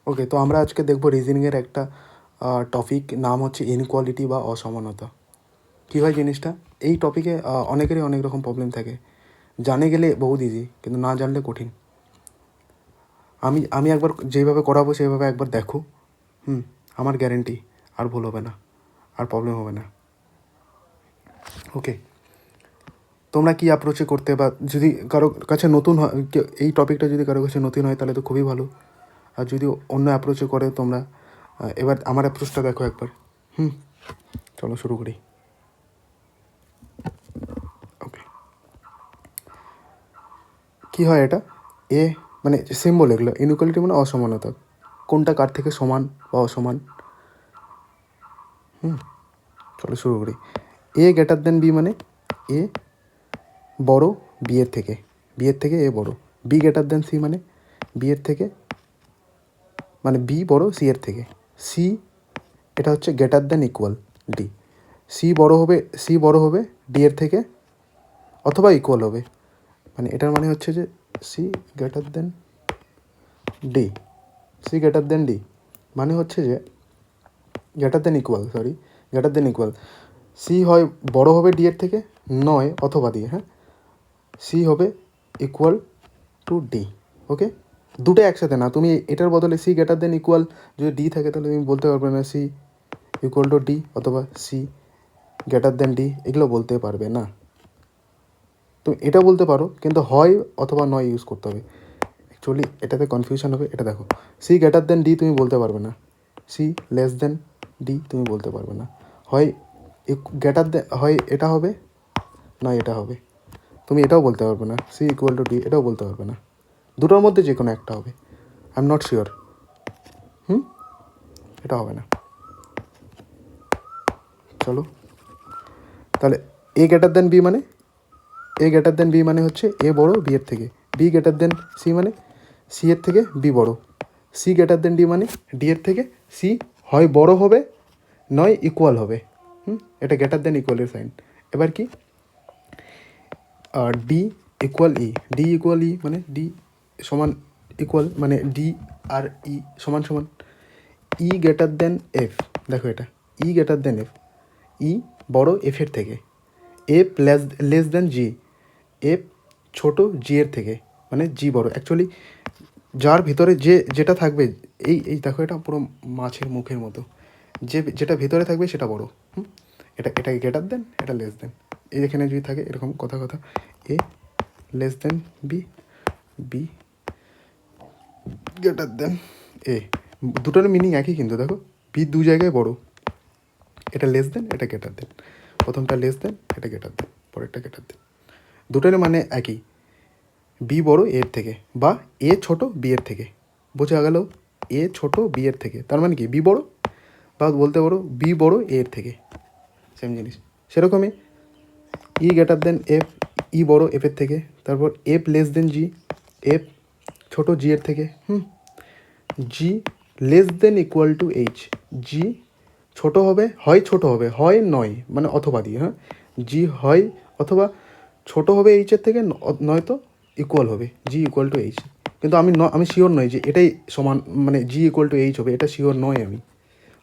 ওকে, তো আমরা আজকে দেখব রিজনিংয়ের একটা টপিক, নাম হচ্ছে ইনইকুয়ালিটি বা অসমানতা। কী হয় জিনিসটা? এই টপিকে অনেকেরই অনেক রকম প্রবলেম থাকে। জানে গেলে বহুত ইজি, কিন্তু না জানলে কঠিন। আমি একবার যেইভাবে করাবো সেইভাবে একবার দেখো, আমার গ্যারেন্টি আর ভুল হবে না, আর প্রবলেম হবে না। ওকে, তোমরা কি অ্যাপ্রোচে করতে, বা যদি কারো কাছে নতুন হয় এই টপিকটা, যদি কারো কাছে নতুন হয় তাহলে তো খুবই ভালো। আর যদি অন্য অ্যাপ্রোচে করে তোমরা, এবার আমার অ্যাপ্রোচটা দেখো একবার। চলো শুরু করি। ওকে, কী হয় এটা? এ মানে সিম্বল, এগুলো ইনইকুয়ালিটি মানে অসমানতা, কোনটা কার থেকে সমান বা অসমান। চলো শুরু করি। এ গ্রেটার দেন বি মানে এ বড় বি এর থেকে, বি এর থেকে এ বড়। বি গ্রেটার দেন সি মানে বি এর থেকে, মানে বি বড় সি এর থেকে। সি এটা হচ্ছে greater than equal D. C বড় হবে ডি এর থেকে, অথবা ইকুয়াল হবে। মানে এটার মানে হচ্ছে যে C greater than D, C greater than D মানে হচ্ছে যে গ্রেটার দেন ইকুয়াল, সি হয় বড় হবে ডি এর থেকে, নয় অথবা দিয়ে, সি হবে ইকুয়াল টু ডি। ওকে, দুটো একসাথে না, তুমি এটার বদলে সি গ্রেটার দেন ইকুয়াল যদি ডি থাকে তাহলে তুমি বলতে পারবে না সি ইকুয়াল টু ডি অথবা সি গ্রেটার দেন ডি, এগুলো বলতে পারবে না। তুমি এটা বলতে পারো, কিন্তু হয় অথবা নয় ইউজ করতে হবে। অ্যাকচুয়ালি এটাতে কনফিউশন হবে। এটা দেখো, সি গ্রেটার দেন ডি তুমি বলতে পারবে না, সি লেস দেন ডি তুমি বলতে পারবে না। হয় গ্রেটার দেন, হয় এটা হবে, নয় এটা হবে। তুমি এটাও বলতে পারবে না, সি ইকুয়াল টু ডি, এটাও বলতে পারবে না। দুটোর মধ্যে যে কোনো একটা হবে। I am not sure. এটা হবে না। চলো তাহলে, এ গ্রেটার দেন বি মানে, হচ্ছে এ বড় বি এর থেকে। বি গ্রেটার দেন সি মানে সি এর থেকে বি বড়। সি গ্রেটার দেন ডি মানে ডি এর থেকে সি হয় বড় হবে, নয় ইকুয়াল হবে। এটা গ্রেটার দেন ইকুয়ালের সাইন। এবার কি, ডি ইকুয়াল ই মানে ডি সমান ইকুয়াল, মানে ডি আর ই সমান সমান। ই গ্রেটার দেন এফ, দেখো এটা ই গ্রেটার দেন এফ, ই বড় এফের থেকে। F less than G, F ছোট জি এর থেকে, মানে জি বড়। অ্যাকচুয়ালি যার ভিতরে যেটা থাকবে, এই দেখো এটা পুরো মাছের মুখের মতো, যেটা ভিতরে থাকবে সেটা বড়। এটা গ্রেটার দেন, এটা লেস দেন। এই এখানে যদি থাকে এরকম কথা, A less than B, B greater than A, দুটোর মিনিং একই কিন্তু দেখো, বি দু জায়গায় বড়। এটা লেস দেন, এটা গ্রেটার দেন। প্রথমটা লেস দেন, এটা গ্রেটার দেন, পরেরটা গ্রেটার দেন। দুটোর মানে একই, বি বড় এর থেকে, বা এ ছোট বি এর থেকে। বোঝা গেল? এ ছোট বি এর থেকে, তার মানে কি বি বড়, বা বলতে পারো বি বড় এর থেকে, সেম জিনিস। সেরকমই ই গ্রেটার দেন এফ, ই বড় এফের থেকে। তারপর F less than G, F ছোট জি এর থেকে। G less than equal to H, G ছোট হবে, হয় নয় মানে অথবা দিয়ে, জি হয় অথবা ছোট হবে এইচের থেকে, নয়তো ইকুয়াল হবে জি ইকুয়াল টু এইচ। কিন্তু আমি শিওর নই যে এটাই সমান, মানে জি ইকুয়াল টু এইচ হবে, এটা শিওর নয় আমি।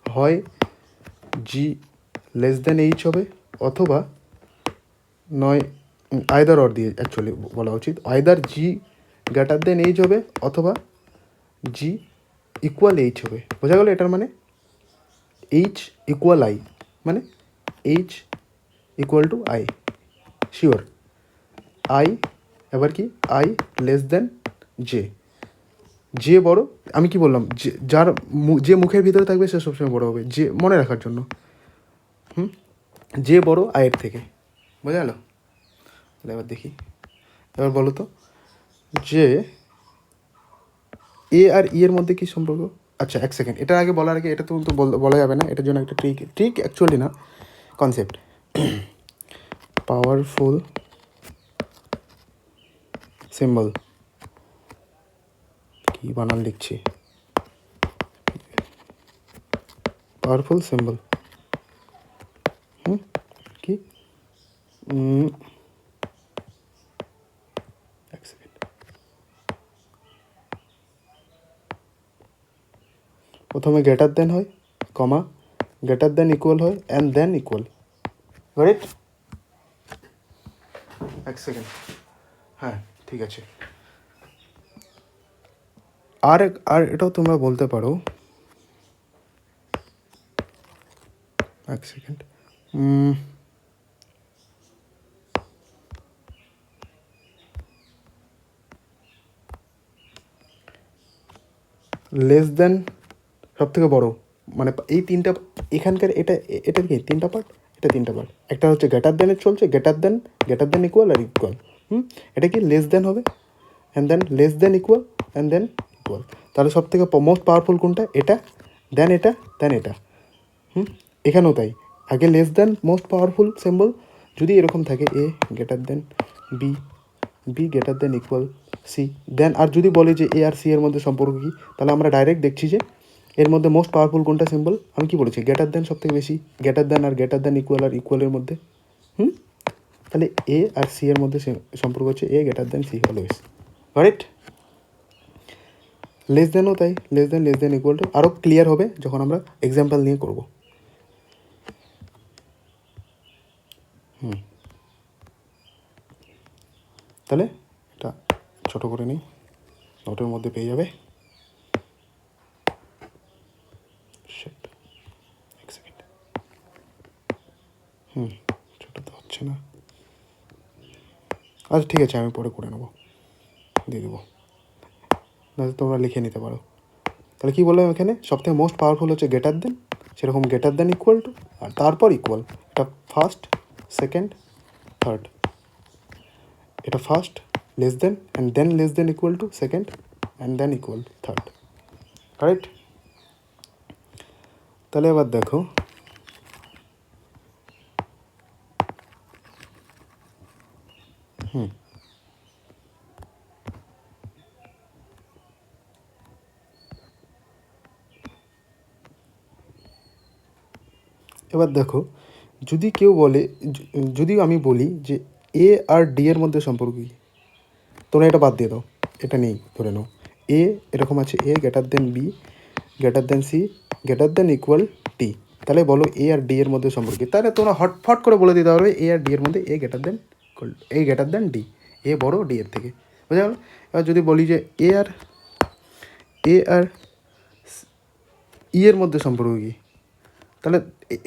হয় জি লেস দেন এইচ হবে, অথবা নয়, আইদার অর দিয়ে অ্যাকচুয়ালি বলা উচিত। আইদার জি গ্রেটার দেন এইচ হবে, অথবা জি ইকুয়াল এইচ হবে। বোঝা গেল এটার মানে? এইচ ইকুয়াল আই, মানে H equal to I, sure. I, এবার কি, আই লেস দেন জে, যে বড়। আমি কি বললাম, যে মুখের ভিতরে থাকবে সে সবসময় বড় হবে, যে মনে রাখার জন্য। যে বড় আয়ের থেকে। বোঝা গেল? তাহলে এবার দেখি, এবার বলো তো যে এ আর ই এর মধ্যে কী সম্পর্ক। আচ্ছা এক সেকেন্ড, এটার আগে বলার আগে, এটা তো বলা যাবে না, এটার জন্য একটা ট্রিক অ্যাকচুয়ালি না, কনসেপ্ট। পাওয়ারফুল সিম্বল, কি বানান লিখছি, পাওয়ারফুল সিম্বল। কি, এক সেকেন্ড, প্রথমে গ্রেটার দেন হয়, কমা, গ্রেটার দেন ইকুয়াল হয়, অ্যান্ড দেন ইকুয়াল। রাইট? এক সেকেন্ড, হ্যাঁ ঠিক আছে। আর এটাও তোমরা বলতে পারো, এক সেকেন্ড, লেস দেন সব থেকে বড়ো, মানে এই তিনটা এখানকার, এটা কি তিনটা পার্ট, এটা তিনটা পার্ট, একটা হচ্ছে গ্রেটার দেনের চলছে, গ্রেটার দেন ইকুয়াল আর ইকুয়াল। এটা কি লেস দেন হবে, and then less than equal, and than equal. তাহলে সব থেকে মোস্ট পাওয়ারফুল কোনটা, এটা, দেন এটা, দেন এটা। এখানেও তাই, আগে less than most powerful symbol যদি এরকম থাকে, A greater than B, B greater than equal C, then আর যদি বলে যে এ আর সি এর মধ্যে সম্পর্ক কী, তাহলে আমরা ডাইরেক্ট দেখছি যে এর মধ্যে মোস্ট পাওয়ারফুল কোনটা সিম্বল, আমি কি বলেছি, গ্রেটার দেন সব থেকে বেশি, গ্রেটার দেন আর গ্রেটার দেন ইকুয়াল আর ইকুয়ালের মধ্যে। তাহলে এ আর সি এর মধ্যে সম্পর্ক হচ্ছে A greater than C always. Right? Less দেনও তাই, লেস দেন ইকুয়াল টু, আরও ক্লিয়ার হবে যখন আমরা এক্সাম্পল নিয়ে করব। তাহলে এটা ছোটো করে নিই, নোটের মধ্যে পেয়ে যাবে। এক সেকেন্ড, ছোটো তো হচ্ছে না, আচ্ছা ঠিক আছে, আমি পরে করে নেবো, দিয়ে দেবো, তোমরা লিখে নিতে পারো। তাহলে কী বললাম এখানে, সবথেকে মোস্ট পাওয়ারফুল হচ্ছে গ্রেটার দেন, সেরকম গ্রেটার দেন ইকুয়াল টু, আর তারপর ইকুয়াল। এটা ফার্স্ট, সেকেন্ড, থার্ড। এটা first, less than, and then less than equal two, second, and than equal, third. Correct? তাহলে এবার দেখো, এবার দেখো, যদি কেউ বলে, যদি আমি বলি যে এ আর ডি এর মধ্যে সম্পর্ক কী, তোমরা এটা বাদ দিয়ে দাও, এটা নেই ধরে নাও। এ এরকম আছে, A greater than B, greater than C, greater than equal T. তাহলে বলো এ আর ডি এর মধ্যে সম্পর্ক কী? তাহলে তোমরা হটফট করে বলে দিতে পারবে এ আর ডি এর মধ্যে এ গ্রেটার দেন ডি, এ বড় ডি এর থেকে, বুঝা গেল? এবার যদি বলি যে এ আর ই এর মধ্যে সম্পর্ক কী, তাহলে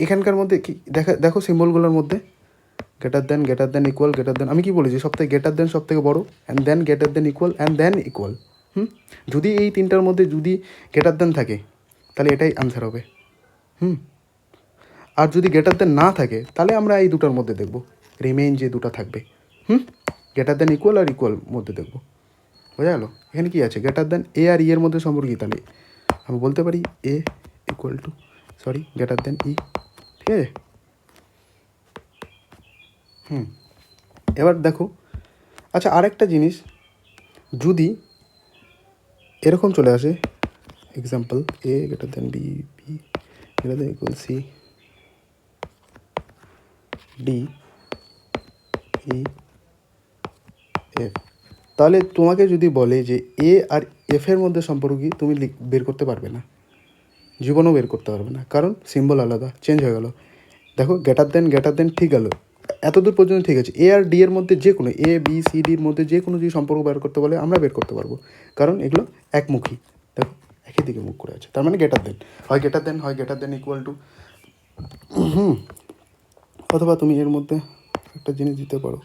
এখানকার মধ্যে কি দেখো সিম্বলগুলোর মধ্যে greater than equal, greater than, আমি কি বলেছি সব থেকে গ্রেটার দেন সব থেকে বড়ো, and then greater than equal, and than equal. যদি এই তিনটার মধ্যে যদি গ্রেটার দেন থাকে, তাহলে এটাই আনসার হবে। আর যদি গ্রেটার দেন না থাকে, তাহলে আমরা এই দুটোর মধ্যে দেখব, রিমেইন যে দুটো থাকবে, গ্রেটার দেন ইকুয়াল আর ইকুয়াল মধ্যে দেখব। বোঝা গেল? এখানে কি আছে, গ্রেটার দেন এ আর ই এর মধ্যে সম্পর্ক কী, তাহলে আমি বলতে পারি এ ইকুয়াল টু গ্রেটার দেন ই, ঠিক আছে? এবার দেখো, আচ্ছা আরেকটা জিনিস, যদি এরকম চলে আসে example, A greater than B, B greater than equal C, D E F, তাহলে তোমাকে যদি বলে যে এ আর এফের মধ্যে সম্পর্ক কি, তুমি বের করতে পারবে না, জীবনেও বের করতে পারবে না, কারণ সিম্বল আলাদা, চেঞ্জ হয়ে গেল। দেখো গ্রেটার দেন ঠিক গেল, এতদূর পর্যন্ত ঠিক আছে। এ আর ডি এর মধ্যে যে কোনো, এ বি সি ডির মধ্যে যে কোনো যদি সম্পর্ক বের করতে বলে, আমরা বের করতে পারবো, কারণ এগুলো একমুখী। দেখো একই দিকে মুখ করে আছে, তার মানে গ্রেটার দেন হয় গ্রেটার দেন ইকুয়াল টু, অথবা তুমি এর মধ্যে একটা জিনিস দিতে পারো,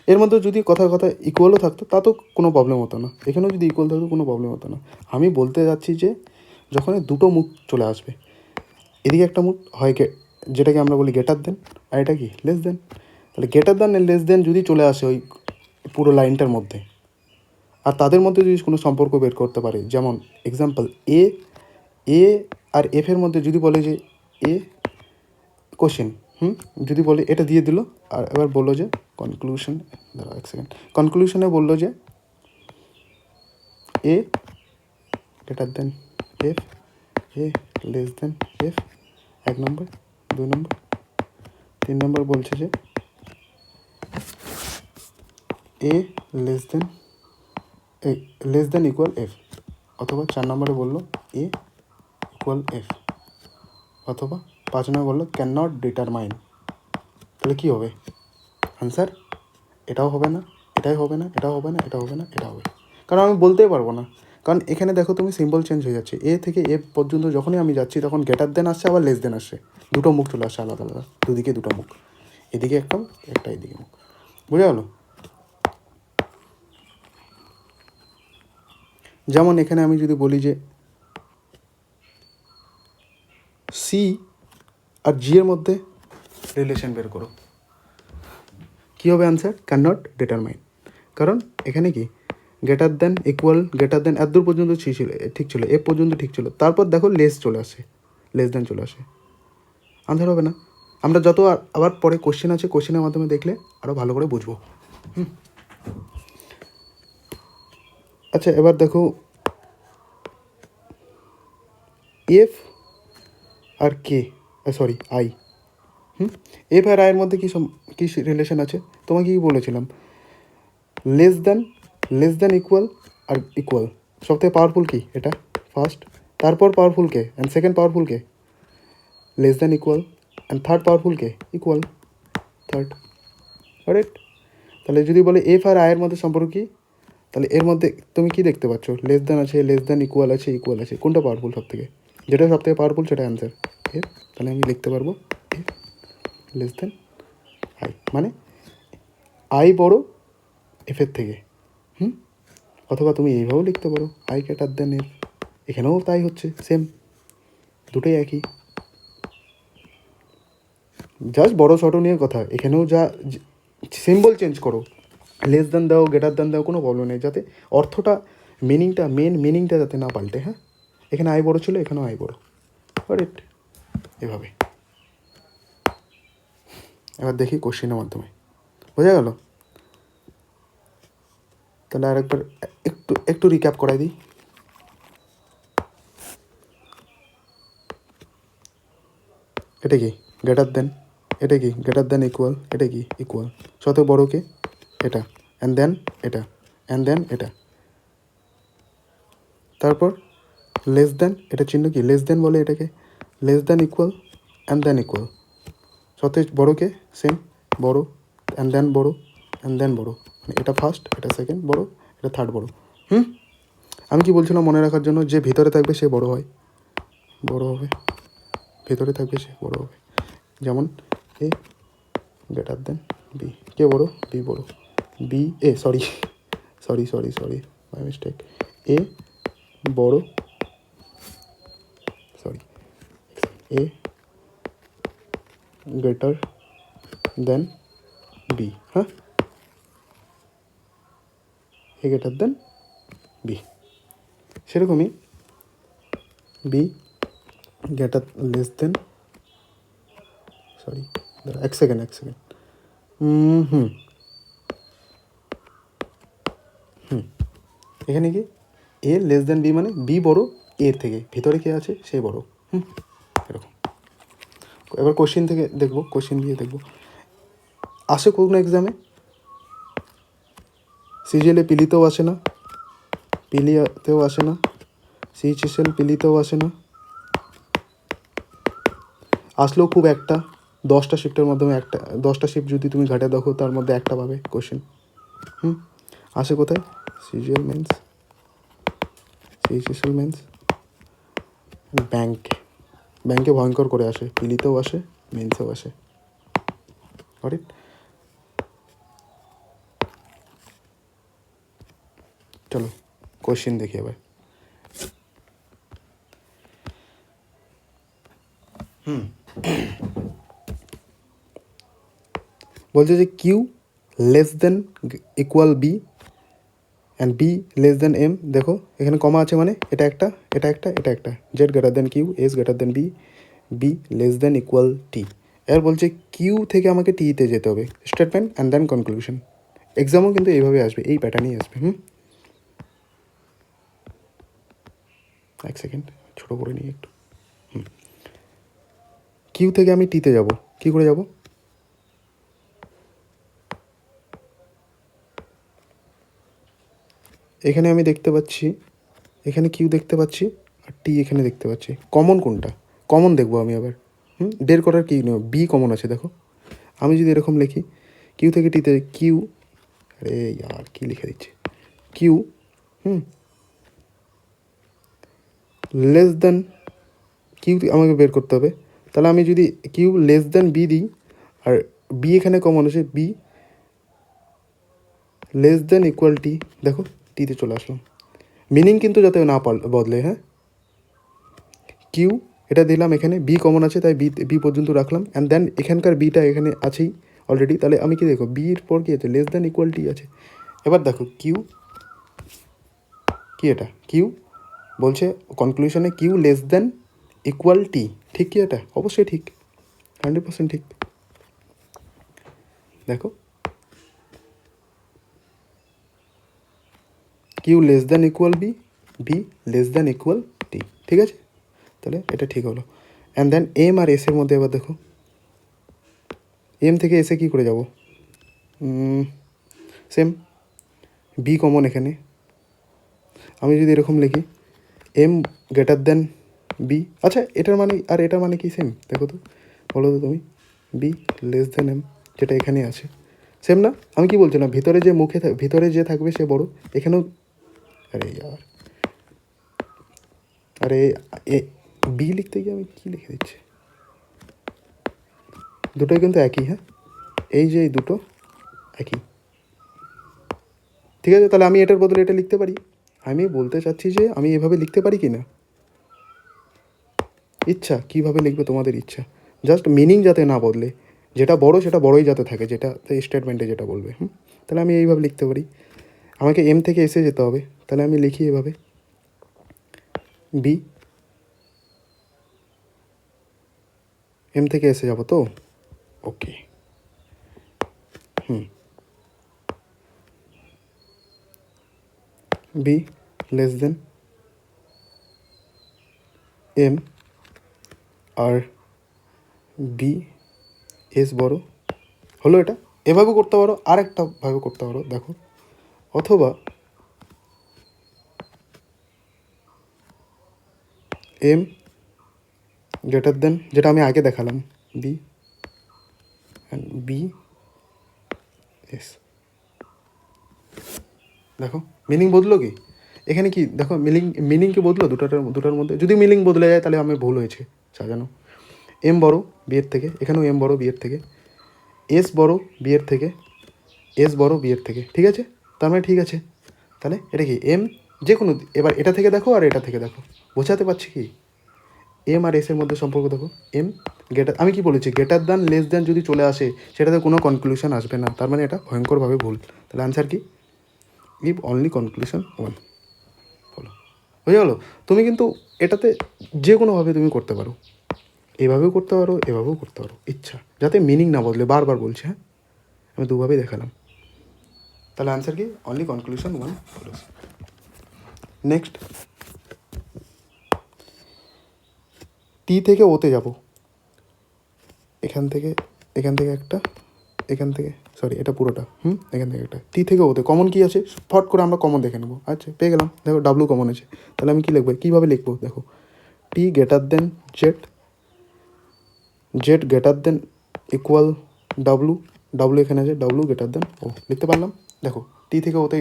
এর মধ্যে যদি কথা ইকুয়ালও থাকতো, তা তো কোনো প্রবলেম হতো না, এখানেও যদি ইকুয়াল থাকতো কোনো প্রবলেম হতো না। আমি বলতে যাচ্ছি যে যখন দুটো মুখ চলে আসবে, এদিকে একটা মুখ হয় যেটাকে আমরা বলি গ্রেটার দেন, আর এটা কি লেস দেন, তাহলে গ্রেটার দেন লেস দেন যদি চলে আসে ওই পুরো লাইনটার মধ্যে, আর তাদের মধ্যে যদি কোনো সম্পর্ক বের করতে পারে, যেমন এক্সাম্পল এ আর এফের মধ্যে যদি বলে যে এ কোশ্চেন, যদি বলে এটা দিয়ে দিল, আর এবার বললো যে কনক্লুশন, দাঁড়াও এক সেকেন্ড, কনক্লুশনে বললো যে এ গ্রেটার দেন এফ, এ লেস দেন এফ, 1 নম্বর, 2 নম্বর, 3 নম্বর বলছে যে এ লেস দেন ইকুয়াল এফ, অথবা 4 নম্বরে বললো এ ইকুয়াল এফ, অথবা 5 নম্বর বললো ক্যান নট ডিটারমাইন, তাহলে কী হবে আনসার? এটাও হবে না, এটাই হবে না, এটাও হবে না, এটা হবে না, এটা হবে, কারণ আমি বলতেই পারবো না। কারণ এখানে দেখো তুমি সিম্বল চেঞ্জ হয়ে যাচ্ছে, এ থেকে এ পর্যন্ত যখনই আমি যাচ্ছি তখন গ্রেটার দেন আসছে, আবার লেস দেন আসছে, দুটো মুখ চলে আসছে আলাদা আলাদা, দুদিকে দুটো মুখ, এদিকে একটা মুখ, একটা এদিকে মুখ, বুঝে গেলো? যেমন এখানে আমি যদি বলি যে সি আর জি এর মধ্যে রিলেশন বের করো, কী হবে আনসার? Can not determine. কারণ এখানে কি greater than equal greater than এত দূর পর্যন্ত ঠিক ছিল, এ পর্যন্ত ঠিক ছিল, তারপর দেখো লেস চলে আসে, লেস দেন চলে আসে, আনসার হবে না। আমরা যত আবার পরে কোশ্চেন আছে, কোশ্চেনের মাধ্যমে দেখলে আরও ভালো করে বুঝবো। আচ্ছা এবার দেখো এফ আর কে, সরি আই, এফ আর আইয়ের মধ্যে কী রিলেশন আছে? তোমাকে কি বলেছিলাম? লেস দেন ইকুয়াল আর ইকুয়াল, সবথেকে পাওয়ারফুল কি এটা? ফার্স্ট, তারপর পাওয়ারফুল কে অ্যান্ড সেকেন্ড পাওয়ারফুল কে? Less than equal, and third powerful কে? Equal, third, correct. তাহলে যদি বলে এফ আর আয়ের মধ্যে সম্পর্ক কী, তাহলে এর মধ্যে তুমি কি দেখতে পাচ্ছ? লেস দেন আছে, লেস দেন ইকুয়াল আছে, ইকুয়াল আছে, কোনটা পাওয়ারফুল সব থেকে? যেটা সব থেকে পাওয়ারফুল সেটা অ্যান্সার এফ। তাহলে আমি লিখতে পারবো এফ লেস দেন আই, মানে আই বড় এফের থেকে, অথবা তুমি এইভাবেও লিখতে পারো আই গ্রেটার দেন এফ, এখানেও তাই হচ্ছে, সেম, দুটোই একই, জাস্ট বড়ো ছোটো নিয়ে কথা। এখানেও যা সিম্বল চেঞ্জ করো, লেস দেন দাও, গ্রেটার দেন দাও, কোনো প্রবলেম নেই, যাতে অর্থটা মেন মিনিংটা যাতে না পাল্টে। হ্যাঁ, এখানে আই বড়ো ছিল, এখানেও আই বড়ো, কারেক্ট, এভাবে। এবার দেখি কোশ্চেনের মাধ্যমে, বোঝা গেল? তাহলে আরেকবার একটু রিক্যাপ করাই দিই। এটা কি গ্রেটার দেন, এটা কি গ্রেটার দেন ইকুয়াল, এটা কি ইকুয়াল, শত বড়কে এটা, অ্যান্ড দেন এটা, অ্যান্ড দেন এটা, তারপর লেস দেন, এটা চিহ্ন কি লেস দেন বলে এটাকে, less than equal and than equal, সতে বড়কে সেম, বড় অ্যান্ড দেন বড়, অ্যান্ড দেন বড়, মানে এটা ফার্স্ট, এটা সেকেন্ড বড়, এটা থার্ড বড়। আমি কি বলছিলাম মনে রাখার জন্য? যে ভিতরে থাকবে সে বড় হয়, বড় হবে, ভেতরে থাকবে সে বড় হবে। যেমন এ গ্রেটার দেন বি, কে বড়? বি বড়, B A sorry my mistake, A বড়, sorry, A greater than B, হ্যাঁ, এ গ্রেটার দেন বি, সেরকমই B greater less than, sorry এক সেকেন্ড, এখানে কি এ লেস দেন বি, মানে বি বড় এর থেকে, ভিতরে কে আছে সে বড়, এরকম। এবার কোশ্চেন থেকে দেখবো, কোশ্চেন দিয়ে দেখবো আসে কোনো এক্সামে, সিজিএলে পিলিতেও আসে না, পিলিতেও আসে না, সিএইচএসএল পিলিতেও আসে না, আসলেও খুব একটা 10টা শিফটের মাধ্যমে একটা, 10টা শিফট যদি তুমি ঘাটে দেখো তার মধ্যে একটা পাবে কোশ্চেন। আসে কোথায়? সিজিএল মেন্স, সিএইচএসএল মেন্স, ব্যাংকে ভয়ঙ্কর করে আসে, পিলিতেও আসে, মেন্সেও আসে, রাইট? চলো কোশ্চেন দেখি এবার। বলছে যে Q less than equal B and B less than M. দেখো এখানে কমা আছে, মানে এটা একটা, এটা একটা, এটা একটা, Z greater than Q, S greater than B, B less than equal T. এর বলছে কিউ থেকে আমাকে টিতে যেতে হবে, স্টেটমেন্ট অ্যান্ড দেন কনক্লুশন। এক্সামও কিন্তু এইভাবে আসবে, এই প্যাটার্নেই আসবে। এক সেকেন্ড ছোটো করে নিই একটু। কিউ থেকে আমি টিতে যাব, কী করে যাব? এখানে আমি দেখতে পাচ্ছি, এখানে কিউ দেখতে পাচ্ছি, আর টি এখানে দেখতে পাচ্ছি। কমন কোনটা? কমন দেখবো আমি আবার। বের করার কি নেব? বি কমন আছে দেখো। আমি যদি এরকম লিখি কিউ থেকে টিতে কিউ, আরে ইয়ার কী লিখে দিচ্ছে, কিউ লেস দেন কিউ আমাকে বের করতে হবে। তাহলে আমি যদি কিউ লেস দেন বি দিই, আর বি এখানে কমন আছে, B less than equal T, দেখো টিতে চলে আসলাম। মিনিং কিন্তু যাতে না বদলে, হ্যাঁ। কিউ এটা দিলাম, এখানে বি কমন আছে তাই বি বি পর্যন্ত রাখলাম, অ্যান্ড দেন এখানকার বিটা এখানে আছেই অলরেডি। তাহলে আমি কি দেখো বির পর কী আছে, লেস দেন ইকুয়াল টি আছে। এবার দেখো কিউ কি, এটা কিউ বলছে কনক্লুশনে Q less than equal T, ঠিক কি? এটা অবশ্যই ঠিক, 100% ঠিক। দেখো Q less than equal B, B less than equal T, ঠিক আছে? তাহলে এটা ঠিক হলো। অ্যান্ড দেন এম আর এসের মধ্যে এবার দেখো, এম থেকে এসে কী করে যাব? সেম, বি কমন এখানে। আমি যদি এরকম লিখি এম গ্রেটার দেন বি, আচ্ছা এটার মানে আর এটার মানে কি সেম? দেখো তো, বলো তো তুমি, বি লেস দেন এম, যেটা এখানে আছে সেম না? আমি কি বলছিলাম, ভিতরে যে মুখে ভিতরে যে থাকবে সে বড়, এখানেও, আরে ইয়ার, আরে এ বি লিখতে গিয়ে আমি কী লিখে দিচ্ছি, দুটোই কিন্তু একই, হ্যাঁ, এই যে এই দুটো একই, ঠিক আছে? তাহলে আমি এটার বদলে এটা লিখতে পারি। আমি বলতে চাচ্ছি যে আমি এভাবে লিখতে পারি কি না, ইচ্ছা কীভাবে লিখবে তোমাদের ইচ্ছা, জাস্ট মিনিং যাতে না বদলে, যেটা বড় সেটা বড়ই যাতে থাকে, যেটা স্টেটমেন্টে যেটা বলবে। তাহলে আমি এইভাবে লিখতে পারি। আমাকে এম থেকে এসে যেতে হবে, তাহলে আমি লিখি এভাবে, বি এম থেকে এসে যাব তো, ওকে। বি লেস দেন এম, আর বি এস বড় হলো। এটা এভাবে করতে পারো, আর একটা ভাবে করতে পারো দেখো, অথবা এম গ্রেটার দেন, যেটা আমি আগে দেখালাম, বি অ্যান্ড বি এস। দেখো মিনিং বদলো কি এখানে? কি দেখো, মিনিং কি বদলো দুটার মধ্যে? যদি মিনিং বদলে যায় তাহলে আমার ভুল হয়েছে সাজানো। এম বড় বিয়ের থেকে, এখানেও এম বড় বিয়ের থেকে, এস বড় বিয়ের থেকে, এস বড় বিয়ের থেকে, ঠিক আছে? তার মানে ঠিক আছে। তাহলে এটা কি এম, যে কোনো, এবার এটা থেকে দেখো আর এটা থেকে দেখো, বোঝাতে পারছি কি? এম আর এসের মধ্যে সম্পর্ক দেখো, এম গ্রেটার, আমি কি বলেছি, গ্রেটার দ্যান লেস দ্যান যদি চলে আসে সেটাতে কোনো কনক্লুশন আসবে না, তার মানে এটা ভয়ঙ্করভাবে ভুল। তাহলে আনসার কি? If only conclusion one. বলো, বুঝে গেলো? তুমি কিন্তু এটাতে যে কোনোভাবে তুমি করতে পারো, এভাবেও করতে পারো, এভাবেও করতে পারো, ইচ্ছা, যাতে মিনিং না বদলে। বারবার বলছি, হ্যাঁ, আমি দুভাবেই দেখালাম। তাহলে আনসার কি? Only conclusion one follows. Next, T থেকে ওতে যাব, এখান থেকে একটা, এখান থেকে, সরি এটা পুরোটা, এখান থেকে একটা, টি থেকে ওতে কমন কী আছে ফট করে আমরা কমন দেখে নেবো। আচ্ছা পেয়ে গেলাম, দেখো ডাব্লু কমন আছে। তাহলে আমি কী লিখবো, কীভাবে লিখবো দেখো, T greater than Z, Z greater than equal W, W এখানে আছে, ডাব্লু গ্রেটার দেন ও, লিখতে পারলাম। দেখো টি থেকে ওতে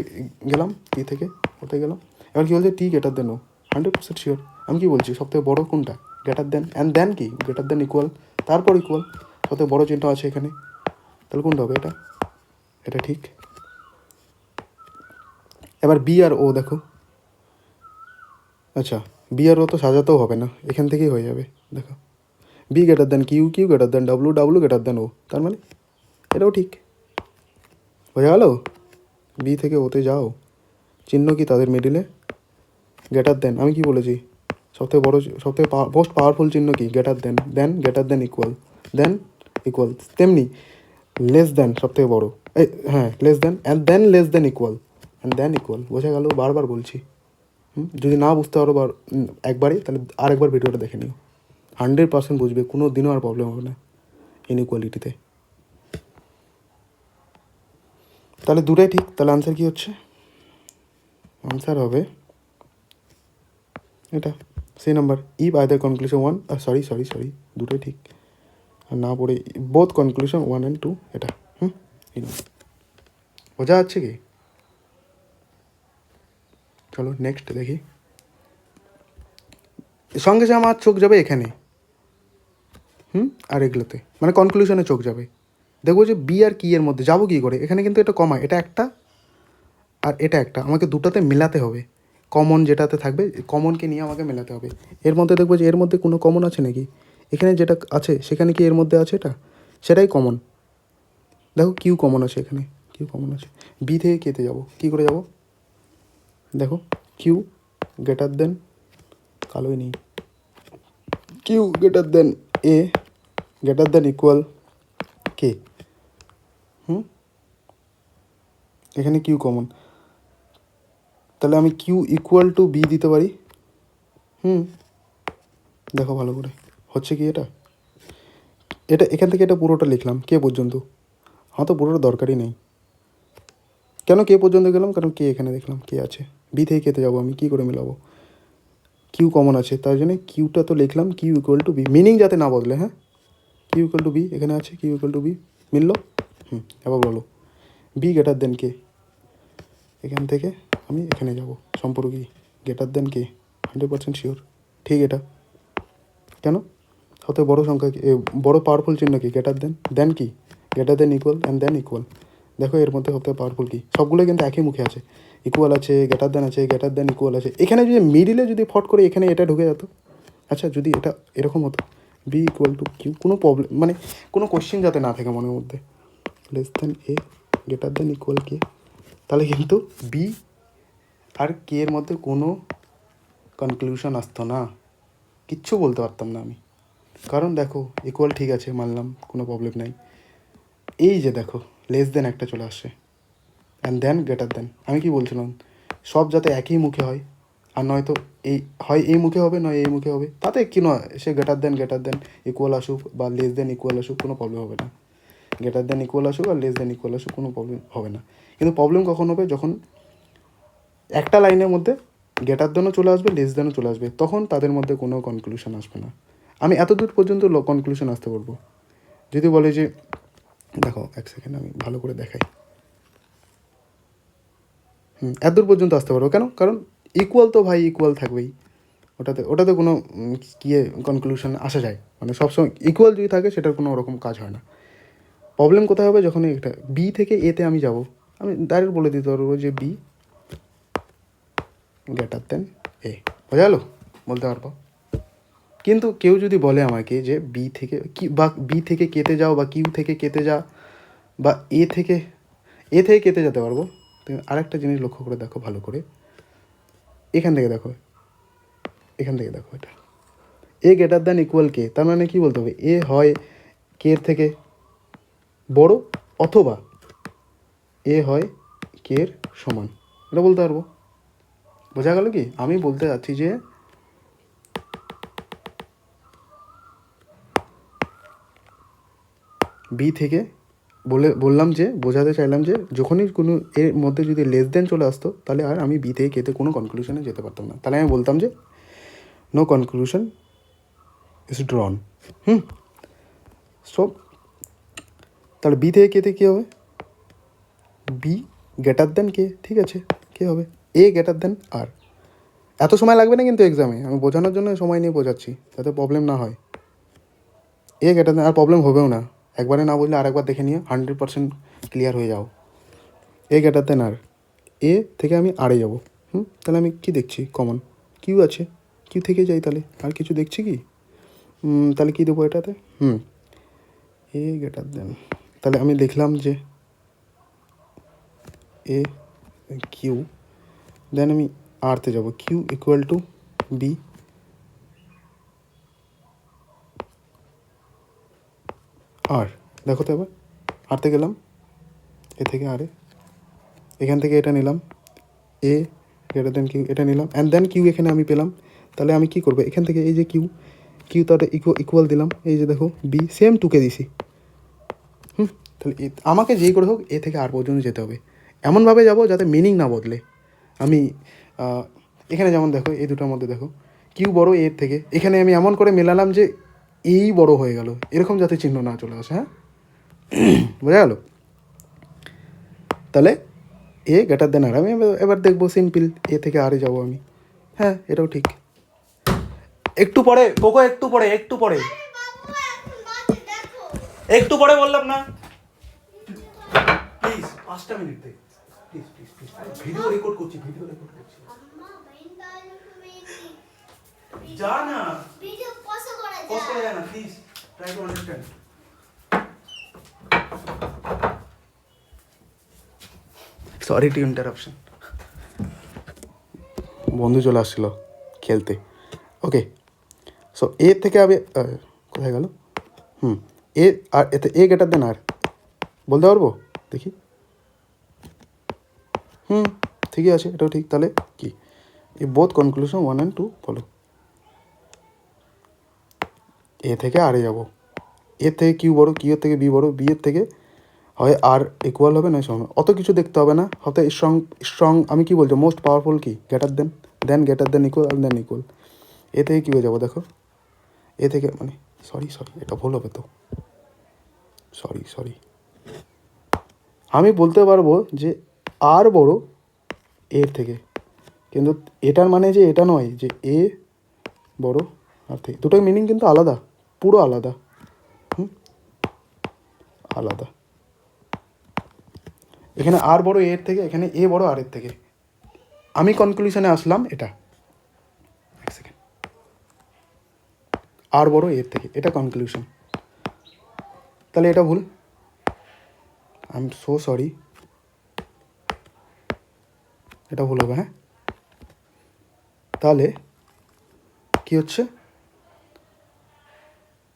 গেলাম, টি থেকে ওতে গেলাম, এবার কী বলছে, টি গ্রেটার দেন ও, 100% শিওর। আমি কী বলছি, সবথেকে বড়ো কোনটা? গ্রেটার দেন, অ্যান্ড দেন কি, গ্রেটার দেন ইকুয়াল, তারপর ইকুয়াল, সবথেকে বড়ো চিহ্ন আছে এখানে, তাহলে কোনটা হবে? এটা, এটা ঠিক। এবার বি আর ও দেখো, আচ্ছা বি আর ও তো সাজাতেও হবে না, এখান থেকেই হয়ে যাবে। দেখো B greater than Q, Q greater than W, W greater than O, তার মানে এটাও ঠিক। বোঝা গেল? বি থেকে ওতে যাও, চিহ্ন কি তাদের মিডিলে? গ্রেটার দেন, আমি কি বলেছি, সবথেকে বড়ো, সবথেকে মোস্ট পাওয়ারফুল চিহ্ন কি? গ্রেটার দেন, দেন greater than equal, than equal, তেমনি লেস দেন সবথেকে বড়ো, এই হ্যাঁ less than, and then less than equal, and than equal. বোঝা গেল? বারবার বলছি। যদি না বুঝতে পারো একবারই, তাহলে আরেকবার ভিডিওটা দেখে নিও, 100% বুঝবে, কোনো দিনও আর প্রবলেম হবে না ইনইকুয়ালিটিতে। তাহলে দুটাই ঠিক। তাহলে আনসার কী হচ্ছে? আনসার হবে এটা। C number if either conclusion one sorry sorry sorry দুটোই ঠিক আর না পড়ে বোথ কনক্লুশন 1 and 2 এটা এই নাও। বোঝা যাচ্ছে কি? চলো নেক্সট দেখি। সঙ্গে সঙ্গে আমার চোখ যাবে এখানে আর এগুলোতে মানে কনক্লুশনে চোখ যাবে। দেখবো যে বি আর কি এর মধ্যে যাবো কী করে, এখানে কিন্তু এটা কমা, এটা একটা আর এটা একটা, আমাকে দুটাতে মেলাতে হবে। কমন যেটাতে থাকবে কমনকে নিয়ে আমাকে মেলাতে হবে। এর মধ্যে দেখবো যে এর মধ্যে কোনো কমন আছে নাকি, এখানে যেটা আছে সেখানে কি এর মধ্যে আছে এটা, সেটাই কমন। দেখো কিউ কমন আছে, এখানে কিউ কমন আছে। বি থেকে কেতে যাবো, কী করে যাব? দেখো কিউ গ্রেটার দেন, কালোই নেই, কিউ গ্রেটার দেন এ গ্রেটার দেন ইকুয়াল কে। এখানে কিউ কমন, তাহলে আমি কিউ ইকুয়াল টু বি দিতে পারি। দেখো ভালো করে হচ্ছে কি এটা, এটা এখান থেকে এটা পুরোটা লিখলাম কে পর্যন্ত, আমার তো পুরোটা দরকারই নেই। কেন কে পর্যন্ত গেলাম, কারণ কে এখানে দেখলাম কে আছে। বি থেকে কেতে যাবো আমি, কী করে মেলাবো? কিউ কমন আছে, তার জন্য কিউটা তো লিখলাম Q equal to B, meaning যাতে না বদলে। হ্যাঁ, কিউ ইকুয়াল টু বি এখানে আছে, কিউ ইকুয়াল টু বি মিললো। এবার বলো বি গ্রেটার দেন কে, এখান থেকে আমি এখানে যাব, সম্পর্ক কি গ্রেটার দেন কে, 100% শিওর ঠিক। এটা কেন সবথেকে বড়ো সংখ্যা কি, বড়ো পাওয়ারফুল চিহ্ন কি, গ্রেটার দেন, দেন কি greater than equal and than equal. দেখো এর মধ্যে সবথেকে পাওয়ারফুল কি, সবগুলো কিন্তু একই মুখে আছে, ইকুয়াল আছে, গ্রেটার দেন আছে, গ্রেটার দেন ইকুয়াল আছে। এখানে যদি মিডিলে যদি ফট করে এখানে এটা ঢুকে যেত, আচ্ছা যদি এটা এরকম হতো বি ইকুয়াল টু কিউ, কোনো প্রবলেম মানে কোনো কোশ্চেন যাতে না থাকে মনের মধ্যে, লেস দেন এ গ্রেটার দেন ইকুয়াল কে, তাহলে কিন্তু বি আর কে এর মধ্যে কোনো কনক্লুশন আসতো না, কিচ্ছু বলতে পারতাম না আমি। কারণ দেখো ইকুয়াল ঠিক আছে মানলাম, কোনো প্রবলেম নাই। এই যে দেখো লেস দেন একটা চলে আসছে অ্যান্ড দেন গ্রেটার দেন, আমি কি বলছিলাম সব যাতে একই মুখে হয়, আর নয়তো এই হয় এই মুখে হবে নয় এই মুখে হবে, তাতে কি নয় সে গ্রেটার দেন ইকুয়াল আসুক বা লেস দেন ইকুয়াল আসুক কোনো প্রবলেম হবে না। গ্রেটার দেন ইকুয়াল আসুক আর লেস দেন ইকুয়াল আসুক কোনো প্রবলেম হবে না। কিন্তু প্রবলেম কখন হবে, যখন একটা লাইনের মধ্যে গ্রেটার দেনও চলে আসবে লেস দেনও চলে আসবে, তখন তাদের মধ্যে কোনো কনক্লুশন আসবে না। আমি এত দূর পর্যন্ত কনক্লুশন আসতে পারবো। যদি বলে যে দেখো এক সেকেন্ড আমি ভালো করে দেখাই, এত দূর পর্যন্ত আসতে পারবো কেন, কারণ ইকুয়াল তো ভাই ইকুয়াল থাকবেই, ওটাতে কোনো গিয়ে কনক্লুশন আসা যায়, মানে সবসময় ইকুয়াল যদি থাকে সেটার কোনো ওরকম কাজ হয় না। প্রবলেম কোথায় হবে, যখন এটা বি থেকে এতে আমি যাব, আমি ডাইরেক্ট বলে দিতে পারবো যে বি গ্রেটার দেন এ, বোঝা গেলো, বলতে পারবো। কিন্তু কেউ যদি বলে আমাকে যে বি থেকে কি বা বি থেকে কেতে যাও বা কিউ থেকে কেতে যা বা এ থেকে কেতে যেতে পারবো, তুমি আরেকটা জিনিস লক্ষ্য করে দেখো ভালো করে, এখান থেকে দেখো এটা এ গ্রেটার দ্যান ইকুয়াল কে, তার মানে কি বলতে হবে, এ হয় কে এর থেকে বড় অথবা এ হয় কে এর সমান, এটা বলতে পারবো। বোঝা গেল কি, আমি বলতে চাচ্ছি যে বি থেকে বললাম যে বোঝাতে চাইলাম যে যখনই কোনো এর মধ্যে যদি লেস দেন চলে আসতো, তাহলে আর আমি বি থেকে কেতে কোনো কনক্লুশনে যেতে পারতাম না, তাহলে আমি বলতাম যে no conclusion is drawn. So তাহলে বি থেকে কেতে কী হবে, বি গ্রেটার দেন কে, ঠিক আছে কে হবে এ গ্রেটার দেন আর। এত সময় লাগবে না কিন্তু এক্সামে, আমি বোঝানোর জন্য সময় নিয়ে বোঝাচ্ছি যাতে প্রবলেম না হয়। এ গ্রেটার দেন, আর প্রবলেম হবেও না, একবারে না বুঝলে আরেকবার দেখে নিয়ে 100% ক্লিয়ার হয়ে যাও। এ গ্রেটার দেন আর, এ থেকে আমি আরে যাবো, তাহলে আমি কি দেখছি কমন কিউ আছে, কিউ থেকে যাই, তাহলে আর কিছু দেখছি কি, তাহলে কী দেবো এটাতে, এ গ্রেটার দেন, তাহলে আমি দেখলাম যে এ কিউ, দেন আমি আরতে যাব, কিউ ইকুয়াল টু বি আর। দেখো তো এবার আরতে গেলাম, এ থেকে আরে, এখান থেকে এটা নিলাম এ গ্রেটার দেন কিউ, এটা নিলাম অ্যান্ড দেন কিউ এখানে আমি পেলাম। তাহলে আমি কি করবো, এখান থেকে এই যে কিউ তার ইকুয়াল দিলাম, এই যে দেখো বি সেম টুকে দিছি। তাহলে আমাকে যেই করে হোক এ থেকে আর পর্যন্ত যেতে হবে, এমনভাবে যাব যাতে মিনিং না বদলে। আমি এখানে যেমন দেখো এই দুটোর মধ্যে দেখো কিউ বড় এর থেকে, এখানে আমি এমন করে মেলালাম যে এই বড় হয়ে গেল, এরকম যাতে চিহ্ন না চলে আসে। হ্যাঁ, বোঝা গেল? তাহলে এ গ্রেটার দেন আর। আমি এবার দেখবো সিম্পল, এ থেকে আরে যাবো আমি। হ্যাঁ, এটাও ঠিক। একটু পরে কোকো, একটু পরে, একটু পরে, একটু পরে বললাম না, প্লিজ 5টা মিনিট দে, please please please. Video record করছি, ভিডিও রেকর্ড করছি। যা না, পজ করে যা না, please try to understand. Sorry to interruption, বন্ধু চলে আসছিল খেলতে। ওকে, সো এ থেকে আমি কোথায় গেল? এ আর এতে এ গ্রেটার দেন আর বলতে পারবো, দেখি। ঠিকই আছে, এটাও ঠিক। তাহলে কি, এ বোথ কনক্লুশন 1 and 2 ফলো। এ থেকে আরে যাব, এর থেকে কিউ বড়, কিউ এর থেকে বি বড়, বি এর থেকে হয় আর ইকুয়াল হবে নয় সমান। অত কিছু দেখতে হবে না, হয়তো স্ট্রং আমি কি বলছি, মোস্ট পাওয়ারফুল কি, greater than greater than equal, than equal. এ থেকে কী হয়ে যাবো দেখো, এ থেকে মানে সরি এটা ভুল হবে তো, সরি আমি বলতে পারবো যে আর বড় এর থেকে, কিন্তু এটার মানে যে এটা নয় যে এ বড় আর থেকে, দুটোর মিনিং কিন্তু আলাদা, পুরো আলাদা। আলাদা। এখানে আর বড় এর থেকে, এখানে এ বড় আর এর থেকে। আমি কনক্লুশনে আসলাম এটা, এক সেকেন্ড, আর বড় এর থেকে, এটা কনক্লুশন। তাহলে এটা ভুল, আই এম সো সরি, এটা ভুল হবে। হ্যাঁ, তাহলে কি হচ্ছে,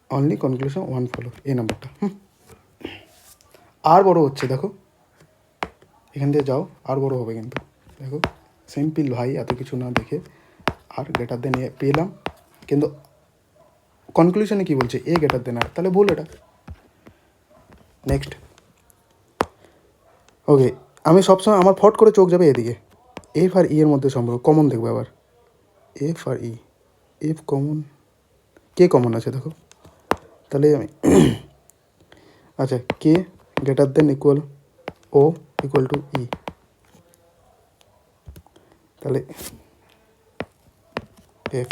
অনলি কনক্লুশন 1 ফলো, এই নাম্বারটা। আর বড় হচ্ছে, দেখো এখান দিয়ে যাও, আর বড় হবে কিন্তু, দেখো সিম্পল ভাই, এত কিছু না দেখে আর গ্রেটার দেন এ পেলাম, কিন্তু কনক্লুশনে কি বলছে, এ গ্রেটার দেন আর, তাহলে ভুল এটা। নেক্সট, ওকে, আমি সবসময় আমার ফট করে চোখ যাবে এদিকে, এফ আর ই এর মধ্যে সম্পর্ক, কমন দেখবো আবার, এফ আর E, F common, K common আছে দেখো, তাহলে আমি আচ্ছা, K greater than equal O equal to E, তাহলে এফ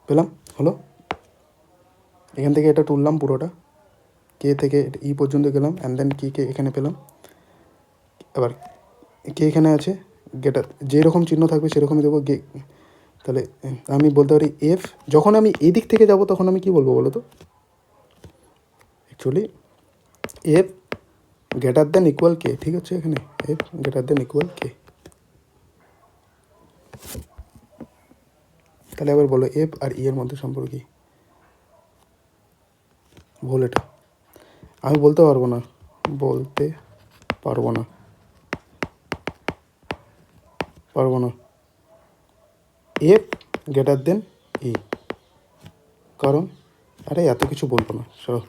পেলাম, হলো। এখান থেকে এটা তুললাম পুরোটা, কে থেকে ই পর্যন্ত গেলাম, অ্যান্ড দেন কে এখানে পেলাম। এবার কে এখানে আছে, গেটার যেরকম চিহ্ন থাকবে সেরকমই দেবো গে। তাহলে আমি বলতে পারি এফ, যখন আমি এদিক থেকে যাব তখন আমি কি বলবো বলো তো, actually F greater than equal কে, ঠিক আছে, এখানে এফ গ্রেটার দেন ইকুয়াল কে। তাহলে আবার বলো এফ আর ই এর মধ্যে সম্পর্ক কি, ভুল এটা, আমি বলতে পারবো না, এফ গ্রেটার দেন ই, কারণ আরে এত কিছু বলবো না, সরো।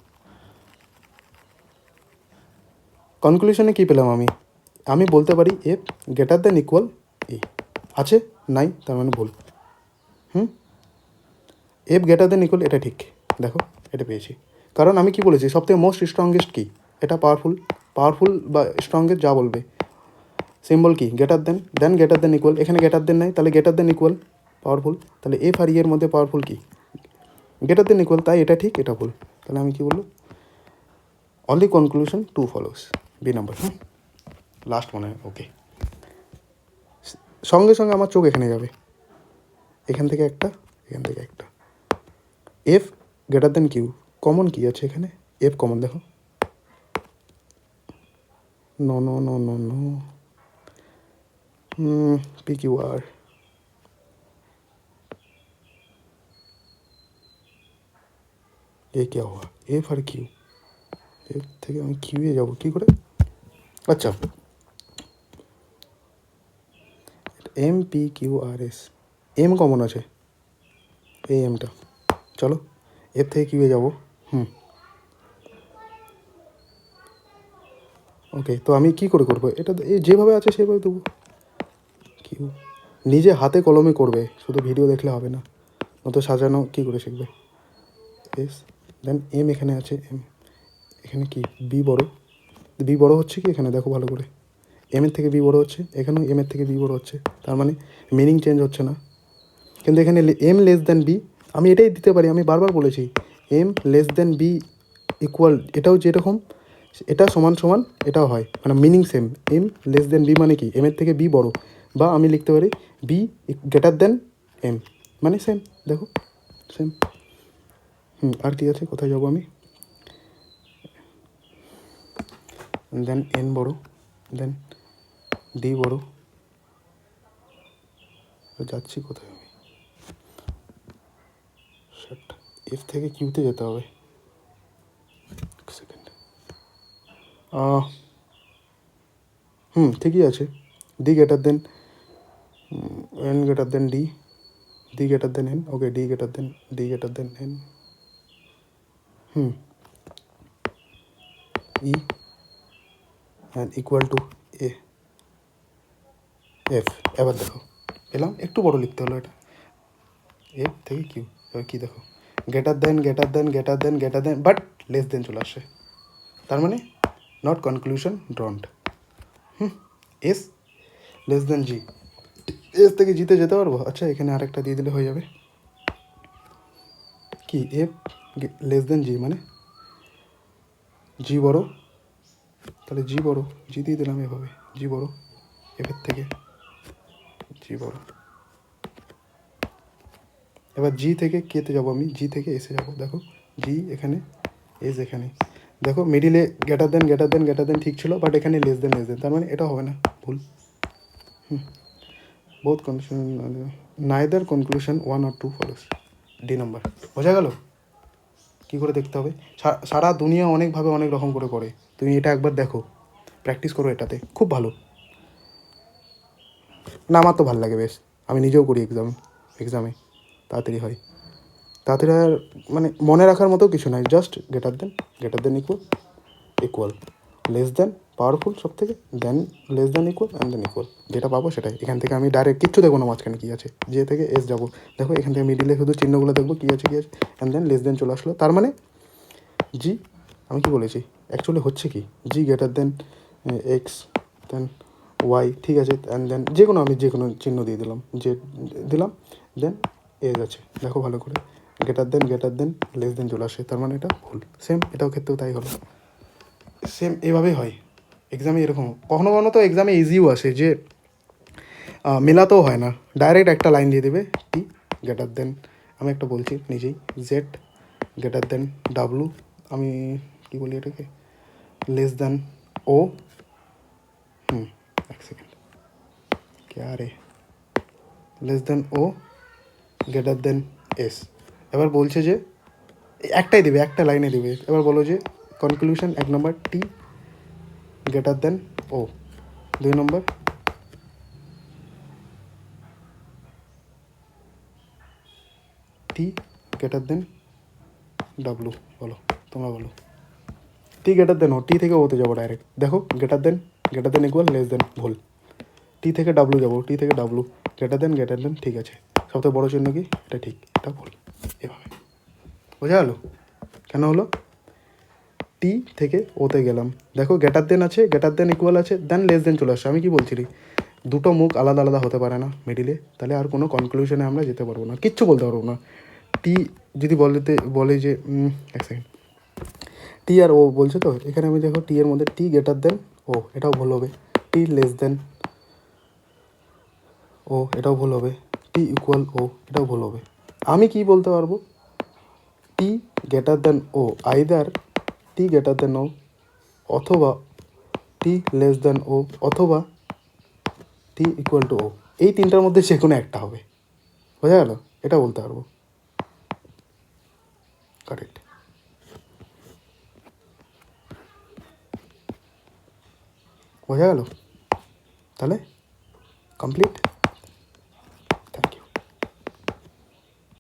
কনক্লুশনে কী পেলাম আমি বলতে পারি এফ গ্রেটার দেন ইকুয়াল ই, আছে নাই তার মানে ভুল। এফ গ্রেটার দেন ইকুয়াল, এটা ঠিক, দেখো এটা পেয়েছি, কারণ আমি কি বলেছি, সবথেকে মোস্ট স্ট্রংগেস্ট কি, এটা পাওয়ারফুল বা স্ট্রংগেস্ট যা বলবে, সিম্বল কি, greater than greater than equal, এখানে গ্রেটার দেন নাই, তাহলে গ্রেটার দেন ইকুয়াল পাওয়ারফুল, তাহলে এফ আর ই এর মধ্যে পাওয়ারফুল কি, গ্রেটার দেন ইকুয়াল, তাই এটা ঠিক এটা ভুল। তাহলে আমি কি বলবো, only conclusion 2 follows, B number. Last মনে হয়, ওকে। সঙ্গে সঙ্গে আমার চোখ এখানে যাবে, এখান থেকে একটা, এখান থেকে একটা, F greater than Q, common কি আছে এখানে, এফ কমন, দেখো no no no no no, P Q R, এ क्या हुआ, এফ আর কিউ, এফ থেকে আমি কিউ এ যাবো কী করে, আচ্ছা এম পি কিউ আর এস, এম কমন আছে, এই এমটা, চলো এফ থেকে কিউ এ যাবো। ওকে, তো আমি কি করে করবো এটা, এই যেভাবে আছে সেভাবে দেবো, কিউ নিজে হাতে কলমে করবে, শুধু ভিডিও দেখলে হবে না, অত সাজানো কী করে শিখবে? এস দেন এম এখানে আছে, এম এখানে কি বি বড়, বি বড় হচ্ছে কি এখানে দেখো ভালো করে, এম এর থেকে বি বড় হচ্ছে, এখানেও এম এর থেকে বি বড় হচ্ছে, তার মানে মিনিং চেঞ্জ হচ্ছে না। কিন্তু এখানে এম লেস দেন বি, আমি এটাই দিতে পারি, আমি বারবার বলেছি M less than B equal, এটাও যেরকম এটা সমান সমান এটাও হয়, মানে meaning same. M less than B মানে কি এম এর থেকে বি বড়, বা আমি লিখতে পারি বি গ্রেটার দেন এম, মানে সেম, দেখো সেম। আর কি আছে, কোথায় যাবো আমি? দেন এন বড়, দেন ডি বড়, যাচ্ছি কোথায় আমি? এফ থেকে কিউতে যেতে হবে, সেকেন্ড। ঠিকই আছে, D greater than n greater than D, D greater than n, okay D greater than n, E and equal to A F. এবার দেখো এলাম, একটু বড় লিখতে হলো এটা, এফ থেকে কিউ। এবার কী দেখো, greater than greater than greater than greater than, but less than চলে আসে, তার মানে not conclusion drawn. S less than G, S থেকে জিতে যেতে পারবো? আচ্ছা এখানে আরেকটা দিয়ে দিলে হয়ে যাবে, কি এফ লেস দেন জি মানে জি বড়, তাহলে জি বড়, জি দিয়ে দিলাম এভাবে, জি বড় এফের থেকে, জি বড়। এবার জি থেকে কেতে যাবো আমি, জি থেকে এসে যাবো, দেখো জি এখানে, এস এখানে, দেখো মিডিলে greater than greater than greater দেন ঠিক ছিল, বাট এখানে লেস দেন, তার মানে এটা হবে না, ভুল। Both conclusion, neither conclusion one or two follows, D number. বোঝা গেল কী করে দেখতে হবে? সারা দুনিয়া অনেকভাবে অনেক রকম করে করে, তুমি এটা একবার দেখো, প্র্যাকটিস করো এটাতে, খুব ভালো। না আমার তো ভালো লাগে বেশ, আমি নিজেও করি এক্সামে তাড়াতাড়ি হয়, তাড়াতাড়ি আর মানে মনে রাখার মতো কিছু নাই, just greater than equal less than powerful সব থেকে, দেন less than equal and than equal, যেটা পাবো সেটাই। এখান থেকে আমি ডাইরেক্ট কিচ্ছু দেখবো না মাঝখানে কী আছে, যে থেকে এস যাবো, দেখো এখান থেকে মিডিলে শুধু চিহ্নগুলো দেখবো কী আছে অ্যান্ড দেন লেস দেন চলে আসলো, তার মানে জি, আমি কি বলেছি অ্যাকচুয়ালি হচ্ছে কি, জি greater than x then Y, ঠিক আছে, অ্যান্ড দেন আমি যে কোনো চিহ্ন দিয়ে দিলাম, যে দিলাম, দেন এজ আছে, দেখো ভালো করে গ্রেটার দেন লেস দেন চলে আসে, তার মানে এটা ভুল। সেম এটাও ক্ষেত্রেও তাই হলো, সেম এভাবেই হয় এক্সামে। এরকম কখনো কখনো তো এক্সামে ইজিও আসে, যে মেলাতেও হয় না, ডাইরেক্ট একটা লাইন দিয়ে দেবে, টি গ্রেটার দেন, আমি একটা বলছি নিজেই, জেড গ্রেটার দেন ডাব্লু, আমি কী বলি এটাকে, লেস দেন ও, এক সেকেন্ড, কে রে, লেস দেন ও গ্রেটার দেন এস। এবার বলছে যে একটাই দেবে, একটা লাইনে দেবে, এবার বলো যে কনক্লুশন 1 নম্বর টি গ্রেটার দেন ও, 2 নম্বর টি গ্রেটার দেন ডাব্লু, বলো তোমরা বলো, টি গ্রেটার দেন ও, টি থেকে ওতে যাবো ডাইরেক্ট, দেখো greater than equal less than, ভুল, টি থেকে ডাব্লু যাবো, টি থেকে ডাব্লু, গ্রেটার দেন ঠিক আছে, সবথেকে বড়ো চিহ্ন কি, এটা ঠিক, এটা ভুল, এভাবে। বোঝা গেলো কেন হলো? টি থেকে ওতে গেলাম, দেখো গ্রেটার দেন আছে, গ্রেটার দেন ইকুয়াল আছে, দেন লেস দেন চলে আসছে, আমি কি বলছিলি দুটো মুখ আলাদা আলাদা হতে পারে না মিডিলে, তাহলে আর কোনো কনক্লুশনে আমরা যেতে পারবো না, কিচ্ছু বলতে পারবো না। টি যদি বলে যে এক সেকেন্ড, টি আর ও বলছে তো, এখানে আমি দেখো টি এর মধ্যে টি গ্রেটার দেন ও, এটাও ভুল হবে, টি লেস দেন ও, এটাও ভুল হবে, টি ইকুয়াল ও, এটাও ভুল হবে। আমি কি বলতে পারবো, টি গ্রেটার দেন ও, আইদার টি গ্রেটার দেন ও, অথবা টি লেস দেন ও, অথবা টি ইকুয়াল টু ও, এই তিনটার মধ্যে যে কোনো একটা হবে। বোঝা গেল? এটা বলতে পারবো, কারেক্ট। বোঝা গেল? তাহলে কমপ্লিট।